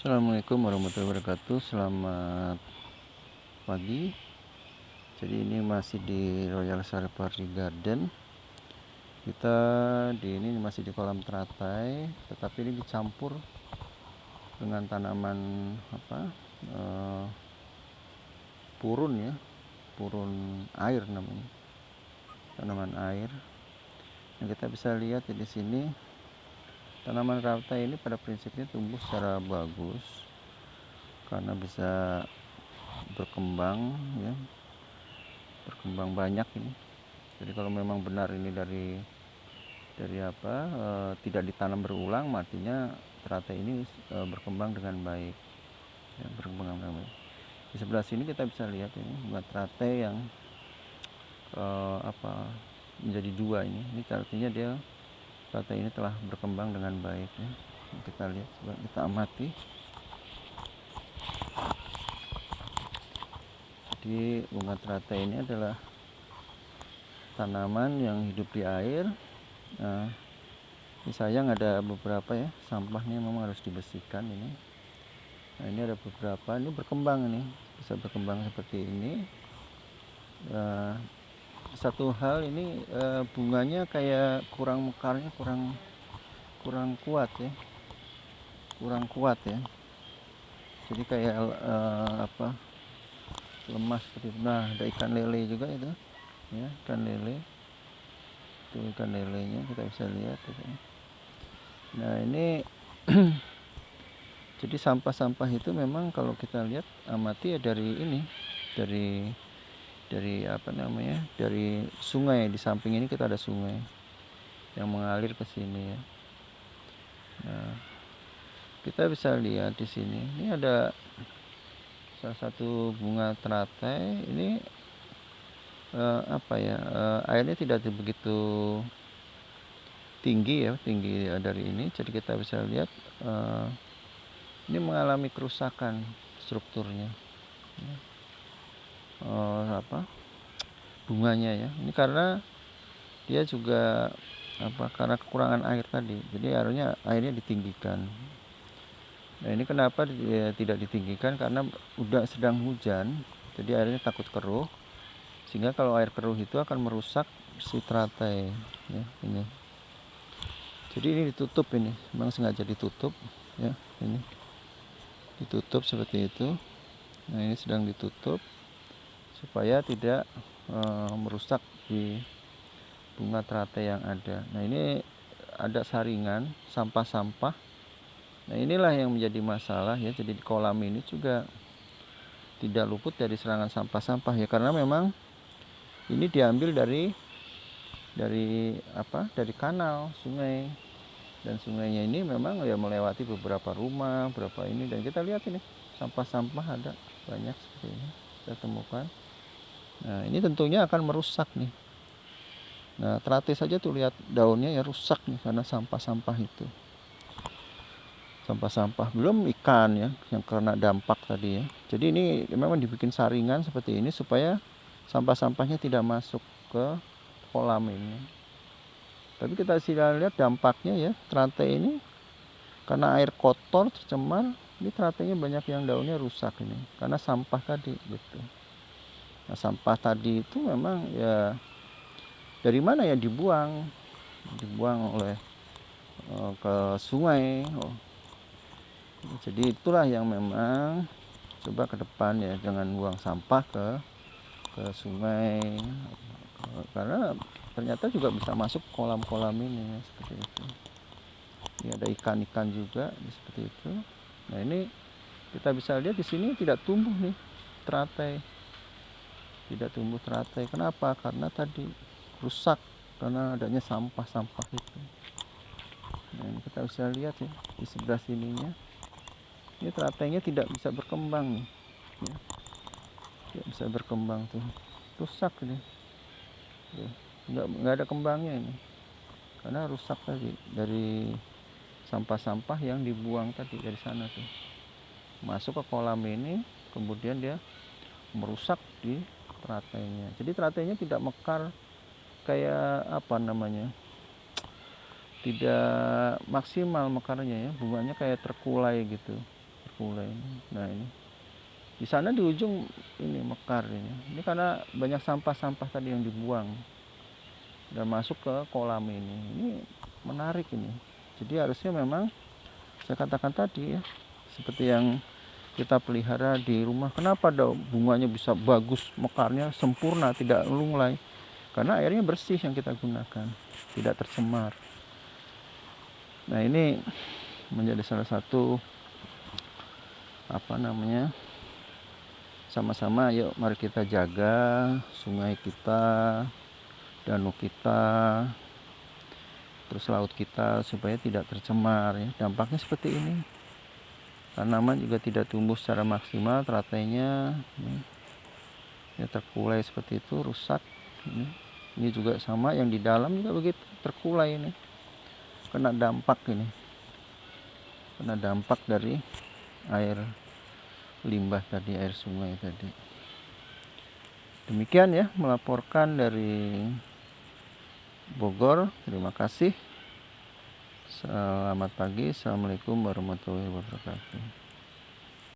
Assalamualaikum warahmatullahi wabarakatuh. Selamat pagi. Jadi ini masih di Royal Safari Garden. Kita ini masih di kolam teratai, tetapi ini dicampur dengan tanaman purun ya, purun air namanya, tanaman air. Yang kita bisa lihat di sini, tanaman teratai ini pada prinsipnya tumbuh secara bagus karena bisa berkembang ya, berkembang banyak ini. Jadi kalau memang benar ini dari tidak ditanam berulang, artinya teratai ini berkembang dengan baik ya, berkembang dengan baik. Di sebelah sini kita bisa lihat ini bunga teratai yang menjadi dua ini artinya teratai ini telah berkembang dengan baik ya. Kita lihat, coba kita amati. Jadi bunga teratai ini adalah tanaman yang hidup di air. Nah, ini sayang ada beberapa ya, sampahnya memang harus dibersihkan ini. Nah, ini ada beberapa, ini berkembang, ini bisa berkembang seperti ini. Satu hal ini bunganya kayak kurang mekarnya, kurang kuat ya, jadi kayak lemas seperti itu. Nah, ada ikan lele juga itu ya, ikan lele itu, ikan lelenya kita bisa lihat itu. Nah, ini jadi sampah-sampah itu memang kalau kita lihat amati ya dari ini, dari sungai. Di samping ini kita ada sungai yang mengalir ke sini ya. Nah, kita bisa lihat di sini, ini ada salah satu bunga teratai ini airnya tidak begitu tinggi ya, dari ini. Jadi kita bisa lihat ini mengalami kerusakan strukturnya ya. Bunganya ya, ini karena dia juga karena kekurangan air tadi, jadi airnya ditinggikan. Nah, ini kenapa tidak ditinggikan, karena udah sedang hujan, jadi airnya takut keruh, sehingga kalau air keruh itu akan merusak si teratai ya, ini. Jadi ini ditutup, ini memang sengaja ditutup ya, ini ditutup seperti itu. Nah, ini sedang ditutup supaya tidak merusak di bunga teratai yang ada. Nah, ini ada saringan sampah-sampah. Nah, inilah yang menjadi masalah ya. Jadi di kolam ini juga tidak luput dari serangan sampah-sampah ya, karena memang ini diambil dari kanal sungai, dan sungainya ini memang ya melewati beberapa rumah, berapa ini, dan kita lihat ini sampah-sampah ada banyak seperti ini kita temukan. Nah, ini tentunya akan merusak nih. Nah, teratai saja tuh lihat daunnya ya rusak nih karena sampah-sampah itu. Sampah-sampah, belum ikan ya yang karena dampak tadi ya. Jadi ini memang dibikin saringan seperti ini supaya sampah-sampahnya tidak masuk ke kolam ini. Tapi kita sudah lihat dampaknya ya, teratai ini karena air kotor tercemar, ini teratainya banyak yang daunnya rusak ini karena sampah tadi gitu. Nah, sampah tadi itu memang ya dari mana ya, dibuang oleh ke sungai. Jadi itulah yang memang coba ke depan ya, jangan buang sampah ke sungai, karena ternyata juga bisa masuk kolam-kolam ini ya, seperti itu. Ini ada ikan-ikan juga seperti itu. Nah, ini kita bisa lihat di sini tidak tumbuh nih teratai. Tidak tumbuh teratai. Kenapa? Karena tadi rusak karena adanya sampah-sampah itu. Nah, ini kita bisa lihat ya di sebelah sininya. Ini teratainya tidak bisa berkembang nih. Ya. Tidak bisa berkembang tuh. Rusak ini. Ya. Nggak ada kembangnya ini. Karena rusak tadi dari sampah-sampah yang dibuang tadi dari sana tuh. Masuk ke kolam ini, kemudian dia merusak di teratainya. Jadi teratainya tidak mekar kayak tidak maksimal mekarnya ya, bunganya kayak terkulai gitu, terkulai. Nah ini di sana di ujung ini mekar ini karena banyak sampah-sampah tadi yang dibuang dan masuk ke kolam ini menarik ini. Jadi harusnya memang saya katakan tadi ya, seperti yang kita pelihara di rumah, kenapa bunganya bisa bagus, mekarnya sempurna, tidak lunglai, karena airnya bersih yang kita gunakan, tidak tercemar. Nah ini menjadi salah satu sama-sama yuk mari kita jaga sungai kita, danau kita, terus laut kita supaya tidak tercemar ya. Dampaknya seperti ini, tanaman juga tidak tumbuh secara maksimal, teratainya ya terkulai seperti itu, rusak. Ini juga sama, yang di dalam juga begitu, terkulai ini, kena dampak dari air limbah tadi, air sungai tadi. Demikian ya, melaporkan dari Bogor. Terima kasih. Selamat pagi. Assalamualaikum warahmatullahi wabarakatuh.